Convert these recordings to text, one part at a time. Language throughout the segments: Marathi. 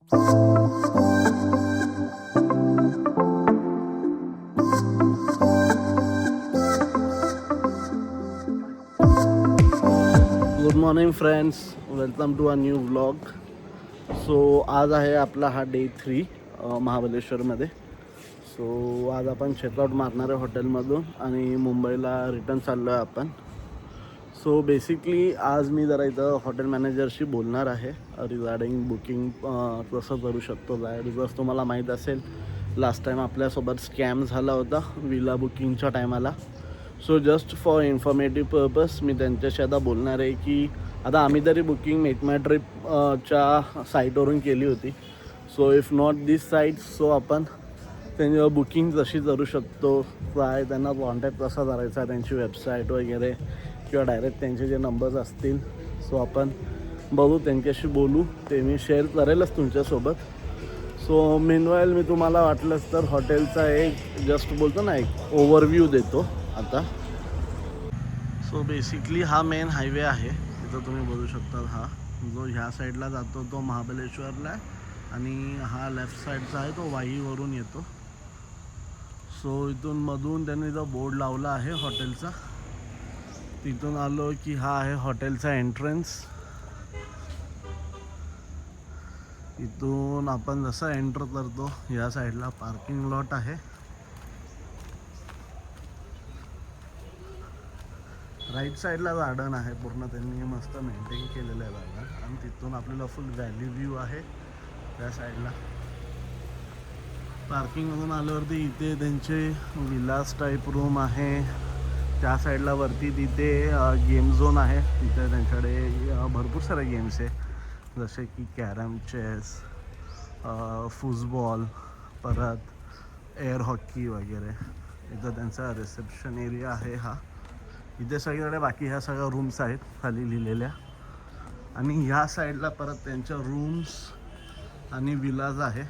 Good morning friends, welcome to a new vlog. So आज आहे आपला हा डे 3 महाबलेश्वरमध्ये. सो आज आपण चेकआउट मारणार आहे हॉटेलमधून आणि मुंबईला रिटर्न चाललो आहे आपण. सो बेसिकली आज मी जरा इथं हॉटेल मॅनेजरशी बोलणार आहे रिगार्डिंग बुकिंग कसं करू शकतो काय. बिकॉज तुम्हाला माहीत असेल लास्ट टाईम आपल्यासोबत स्कॅम झाला होता विला बुकिंगच्या टायमाला. So just for informative purpose मी त्यांच्याशी आता बोलणार आहे की आता आम्ही तरी बुकिंग मेक माय ट्रिप च्या साईटवरून केली होती. So if not this site, so आपण त्यांच्यावर बुकिंग कशी करू शकतो, काय त्यांना कॉन्टॅक्ट कसा करायचा, त्यांची वेबसाईट वगैरे किंवा डायरेक्ट त्यांचे जे नंबर्स असतील. सो आपण बघू, त्यांच्याशी बोलू, ते मी शेअर करेलच तुमच्यासोबत. सो मेनवाईल मी तुम्हाला वाटलंच तर हॉटेलचा एक जस्ट बोलतो ना एक ओव्हरव्ह्यू देतो आता. सो बेसिकली हा मेन हायवे आहे, तिथं तुम्ही बघू शकता. हा जो ह्या साईडला जातो तो महाबलेश्वरला आहे आणि हा लेफ्ट साईडचा आहे तो वाईवरून येतो. सो इथून मधून त्यांनी जो बोर्ड लावला आहे हॉटेलचा, तिथून आलो की हा आहे हॉटेलचा एंट्रन्स. इथून आपण जसं एंटर करतो या साईडला पार्किंग लॉट आहे. राईट साईडला गार्डन आहे, पूर्ण त्यांनी मस्त मेंटेन केलेलं आहे गार्डन. आणि तिथून आपल्याला फुल व्हॅली व्ह्यू आहे त्या साईडला. पार्किंगमधून आल्यावरती इथे त्यांचे विलास टाईप रूम आहे. त्या साईडला वरती तिथे गेम झोन आहे. तिथे त्यांच्याकडे भरपूर सारे गेम्स आहे, जसे की कॅरम, चेस, फुटबॉल, परत एअर हॉकी वगैरे. इथं त्यांचा रिसेप्शन एरिया आहे हा. इथे सगळीकडे बाकी ह्या सगळ्या रूम्स आहेत खाली लिहिलेल्या. आणि ह्या साईडला परत त्यांच्या रूम्स आणि विलाज आहे.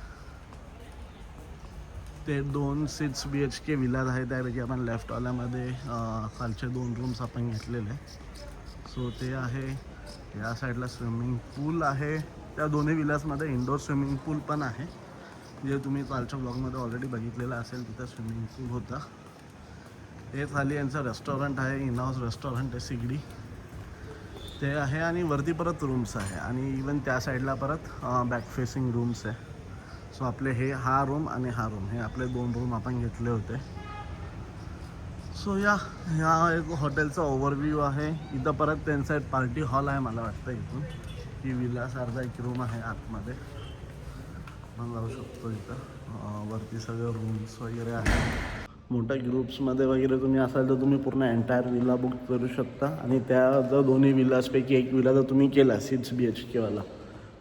ते 2 6 BHK विलाज आहे. त्यापैकी आपण लेफ्टवाल्यामध्ये खालचे 2 रूम्स आपण घेतलेले. सो ते आहे. या साईडला स्विमिंग पूल आहे. त्या दोन्ही विलाजमध्ये इंडोर स्विमिंग पूल पण आहे, जे तुम्ही कालच्या ब्लॉगमध्ये ऑलरेडी बघितलेलं असेल. तिथं स्विमिंग पूल होता. हे खाली यांचं रेस्टॉरंट आहे, इन हाऊस रेस्टॉरंट आहे सिगडी ते आहे. आणि वरती परत रूम्स आहे आणि इवन त्या साईडला परत बॅक फेसिंग रूम्स आहे. सो आपले हा रूम आणि हा रूम, हे आपले 2 रूम आपण घेतले होते. सो ह्या एक हॉटेलचा ओव्हरव्ह्यू आहे. इथं परत त्यांचा एक पार्टी हॉल आहे मला वाटतं. इथून ही विलासारखा एक रूम आहे आतमध्ये, आपण जाऊ शकतो. इथं वरती सगळं रूम्स वगैरे आहे. मोठ्या ग्रुप्समध्ये वगैरे तुम्ही असाल तर तुम्ही पूर्ण एंटायर विला बुक करू शकता. आणि त्या जर दोन्ही विलाजपैकी एक विला जर तुम्ही केला 6 BHK वाला,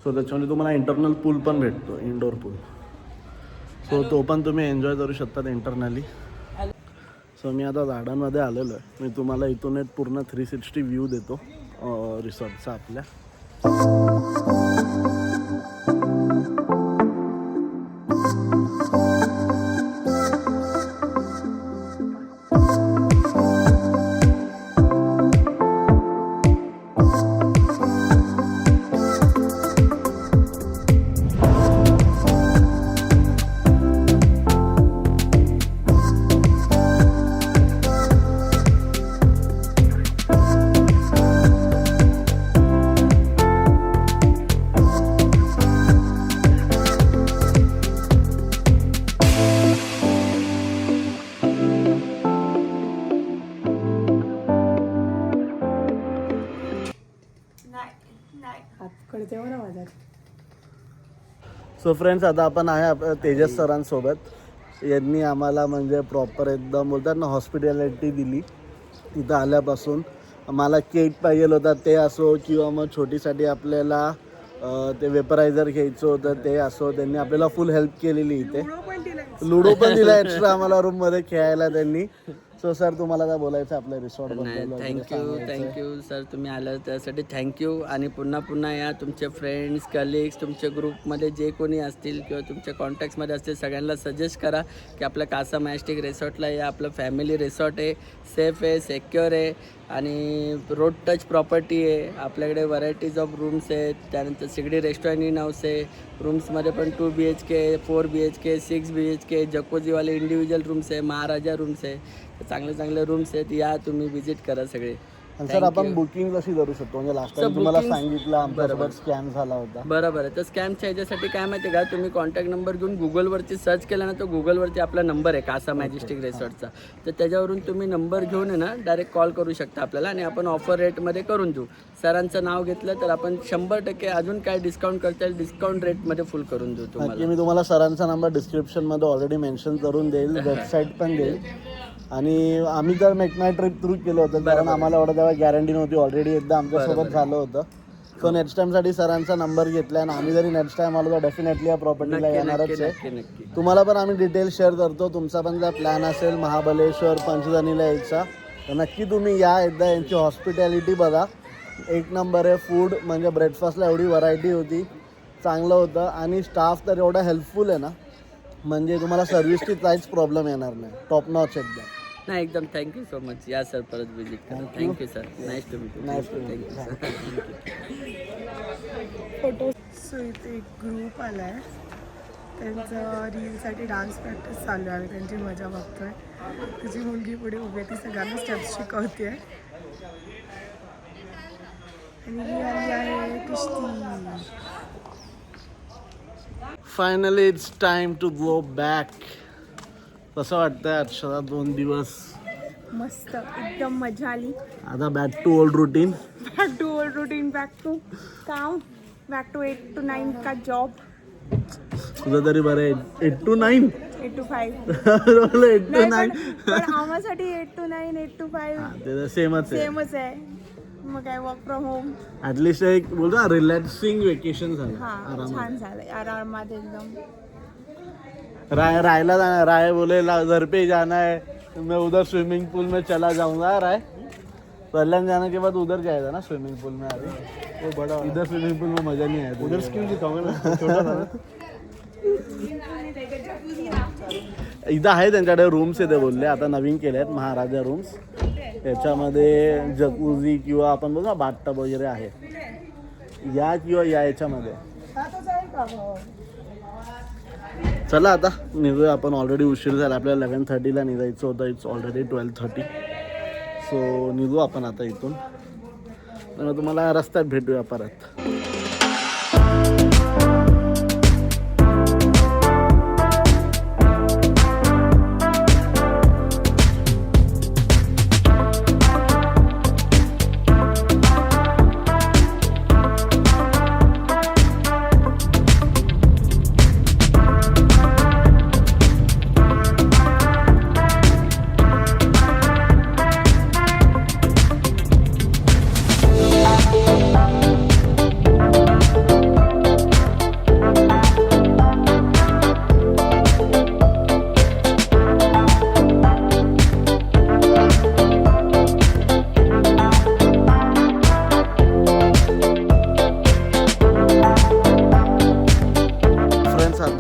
सो त्याच्यामध्ये तुम्हाला इंटरनल पूल पण भेटतो, इंडोर पूल. सो तो पण तुम्ही एन्जॉय करू शकता इंटरनली. सो मी आता गार्डनमध्ये आलेलो आहे. मी तुम्हाला इथून एक पूर्ण 360 व्ह्यू देतो रिसॉर्टचा आपल्या. सो फ्रेंड्स, आता आपण आहे तेजस सरांसोबत. यांनी आम्हाला म्हणजे प्रॉपर एकदम बोलतात ना हॉस्पिटॅलिटी दिली तिथं आल्यापासून. मला केक पाहिजे होता ते असो, किंवा मग छोटीसाठी आपल्याला ते वेपरायझर घ्यायचं होतं ते असो, त्यांनी आपल्याला फुल हेल्प केलेली. इथे लुडो पण दिला एक्स्ट्रा आम्हाला रूममध्ये खेळायला त्यांनी. सो सर तुम्हाला काय बोलायचं आपल्या रिसॉर्ट बद्दल? थँक्यू सर, तुम्ही आलं त्यासाठी थँक्यू. आणि पुन्हा पुन्हा या, तुमचे फ्रेंड्स कलिग्स तुमच्या ग्रुपमध्ये जे कोणी असतील किंवा तुमच्या कॉन्टॅक्ट्समध्ये असतील सगळ्यांना सजेस्ट करा की आपलं कासा मॅजेस्टिक रिसॉर्टला या. आपलं फॅमिली रिसॉर्ट आहे, सेफ आहे, सेक्युअर आहे आणि रोड टच प्रॉपर्टी आहे. आपल्याकडे व्हरायटीज ऑफ रूम्स आहेत, त्यानंतर सगळी रेस्टॉरंट इन हाऊस आहे. रूम्समध्ये पण 2 BHK, 4 BHK, 6 BHK, जकोजीवाले individual rooms आहे, महाराजा रूम्स आहे. चांगले चांगले रूम्स आहेत, या तुम्ही विजिट करा सगळे. सर आपण बुकिंग कशी करू शकतो? म्हणजे लास्ट टाइम तुम्हाला सांगितलं आमच्यासोबत स्कॅम झाला होता. बरोबर आहे. तर स्कॅमच्या ह्याच्यासाठी काय माहिती आहे का, तुम्ही कॉन्टॅक्ट नंबर घेऊन गुगलवरती सर्च केला ना, तर गुगलवरती आपला नंबर आहे कासा मॅजेस्टिक रिसॉर्टचा. तर त्याच्यावरून तुम्ही नंबर घेऊन आहे ना डायरेक्ट कॉल करू शकता आपल्याला आणि आपण ऑफर रेटमध्ये करून देऊ. सरांचं नाव घेतलं तर आपण 100% अजून काय डिस्काउंट करता येईल, डिस्काउंट रेटमध्ये फुल करून देऊ तुम्हाला. मी तुम्हाला सरांचा नंबर डिस्क्रिप्शनमध्ये ऑलरेडी मेन्शन करून देईल, वेबसाईट पण देईल. आणि आम्ही तर मेकनाय ट्रिप थ्रू केलं होतं कारण आम्हाला एवढं तेव्हा गॅरंटी नव्हती. ऑलरेडी एकदा आमच्यासोबत झालं होतं. सो नेक्स्ट टाइमसाठी सरांचा नंबर घेतला आणि आम्ही जरी नेक्स्ट टाइम आलो तर डेफिनेटली या प्रॉपर्टीला येणारच आहे. तुम्हाला पण आम्ही डिटेल्स शेअर करतो. तुमचा पण जर प्लॅन असेल महाबलेश्वर पंचगणीला यायचा तर नक्की तुम्ही या. एकदा यांची हॉस्पिटॅलिटी बघा, एक नंबर आहे. फूड म्हणजे ब्रेकफास्टला एवढी व्हरायटी होती, चांगलं होतं. आणि स्टाफ तर एवढा हेल्पफुल आहे ना, म्हणजे तुम्हाला सर्व्हिसची काहीच प्रॉब्लेम येणार नाही. टॉप नॉच एकदम. नाही एकदम थँक्यू सो मच. या सर परत विजिट करा. Thank you sir. Nice to meet you. Thank you sir. Photo. So इथे एक ग्रुप आला आहे, त्यांचं रीलसाठी डान्स प्रॅक्टिस चालू आहे. त्यांची मजा बघतोय. तिची मुलगी पुढे उभी आहे, ती सगळ्यांना स्टेप्स शिकवते आहे. आणि ही आली आहे किश्ती. Finally it's time to go back. कसं वाटतंय अक्षरा? 2 दिवस मस्त, एकदम मजा आली. आता back to old routine. Back to old routine, back to काम, बॅक टू 8 to 9 का जॉब. तुझं तरी बरं आहे. 8 to 9 8 to 5 8 to 9 पण आम्हासाठी 8 to 9 8 to 5 ते सेमच आहे. सेमच आहे. मग काय, वर्क फ्रॉम होम. ॲटलिस्ट एक बोलतो ना रिलॅक्सिंग वेकेशन झालं. हां, छान झालंय. आरामात एकदम. रायला जाना, राय बोले घर पे जाना है, मैं उधर स्विमिंग पूल में चला जाऊंगा. राय पहले जाने के बाद उधर जाएगा ना स्विमिंग पूल में. अभी वो बड़ा इधर स्विमिंग पूल में मजा नहीं आया. उधर स्किल दिखाऊंगा ना, छोटा था. इथं आहे त्यांच्याकडे रूम्स आहे ते बोलले. आता नवीन केले आहेत महाराजा रूम्स. याच्यामध्ये जकूझी किंवा आपण बघा बाथटब वगैरे आहे. या किंवा याच्यामध्ये चला आता निघूया आपण. ऑलरेडी उशीर झाला आपल्याला. 11:30ला निघायचं होतं. It's already 12:30. सो निघू आपण आता इथून. तर तुम्हाला रस्त्यात भेटूया परत.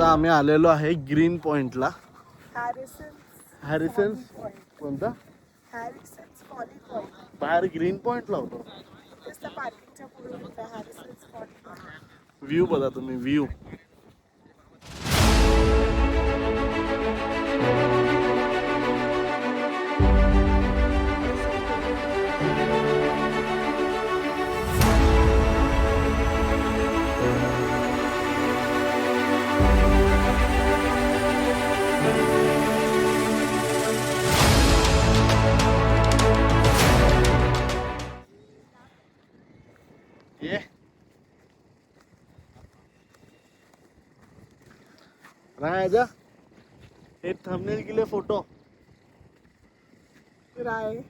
आम्ही आलेलो आहे ग्रीन पॉइंटला. हॅरिसन्स कोणता? हॅरिसन्स कॉलेज पॉइंट. बाहेर ग्रीन पॉइंटला होतो. पार्किंगच्या पुढे हॅरिसन्स कॉलेज. व्ह्यू बघा तुम्ही, व्ह्यू. ये राजा, एक थंबनेल के लिए फोटो. राय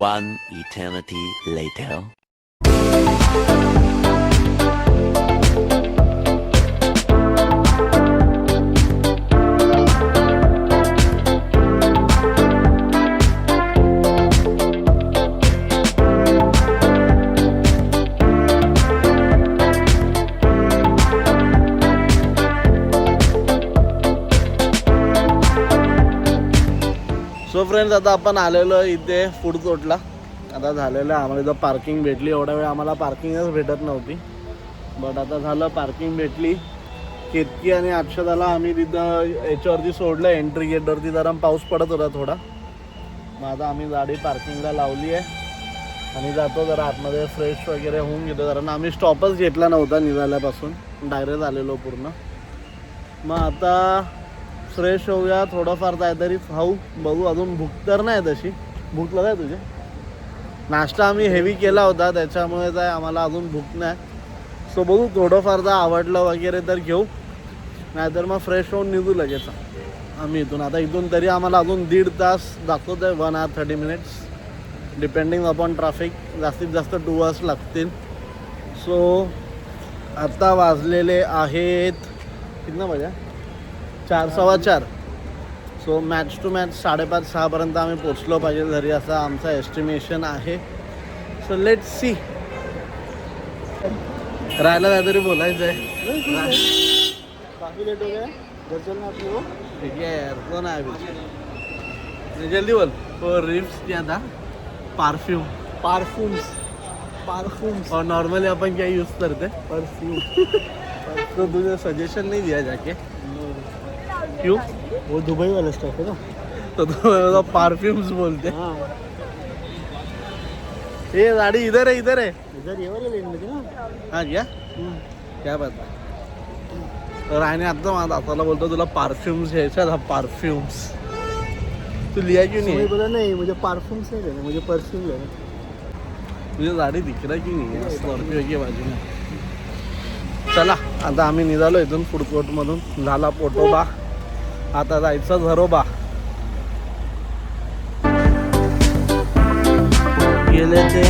One eternity later. So friends, आता आपण आलेलो इथे फूड कोर्टला. आता झालेलं आहे आम्हाला इथं पार्किंग भेटली. एवढा वेळ आम्हाला पार्किंगच भेटत नव्हती, बट आता झालं, पार्किंग भेटली. केतकी आणि अक्षताला आम्ही तिथं याच्यावरती सोडलं एंट्री गेटवरती. जरा पाऊस पडत होता थोडा. मग आता आम्ही गाडी पार्किंगला लावली आहे आणि जातो जरा आतमध्ये फ्रेश वगैरे होऊन घेतो. कारण आम्ही स्टॉपच घेतला नव्हता निघाल्यापासून, डायरेक्ट आलेलो पूर्ण. मग आता फ्रेश होऊया, थोडंफार काहीतरी खाऊ, बघू. अजून भूक तर नाही तशी. भूक लागली तुझे? नाश्ता आम्ही हेवी केला होता त्याच्यामुळे काय आम्हाला अजून भूक नाही. सो बघू, थोडंफार जर आवडलं वगैरे तर घेऊ, नाहीतर मग फ्रेश होऊन निघू लगेच आम्ही इथून. आता इथून तरी आम्हाला अजून 1.5 तास दाखवत आहे, 1 hour 30 minutes depending upon traffic. जास्तीत जास्त 2 hours लागतील. सो आता वाजलेले आहेत कितना बजा, 4, 4:15. सो मॅच टू मॅच 5:30-6 पर्यंत आम्ही पोचलो पाहिजे घरी, असा आमचा एस्टिमेशन आहे. So let see. राहायला काहीतरी बोलायचं आहे. काफी लेट हो गया, घर चलना आपने वो. ठीक है यार, कौन आया अभी? जल्दी बोल. वो रिप्स क्या था? पारफ्यूम्स और नॉर्मली अपन क्या यूज़ करते? परफ्यूम. तो तुझे सजेशन नहीं दिया जाके? क्यों? वो दुबई वाला स्टॉक है ना. तो तुम पारफ्यूम्स बोलते. हाँ, ये गाड़ी इधर है. इधर ये वाले लेने लगे ना. हाँ क्या बात है. रायने आता माझा आताला बोलतो तुला पारफ्यूम्स घ्यायचा था. पारफ्यूम्स तू लिया क्यों नहीं मुझे है? बोला नहीं, मुझे परफ्यूम्स नहीं लेने, मुझे परफ्यूम लेना. तुझी गाडी दिख रहा की नाही आहे स्कॉर्पिओ की बाजूने. चला आता आम्ही निघालो इथून फूड कोर्टमधून. झाला पोटोबा, आता जायचं झरोबा. गेले ते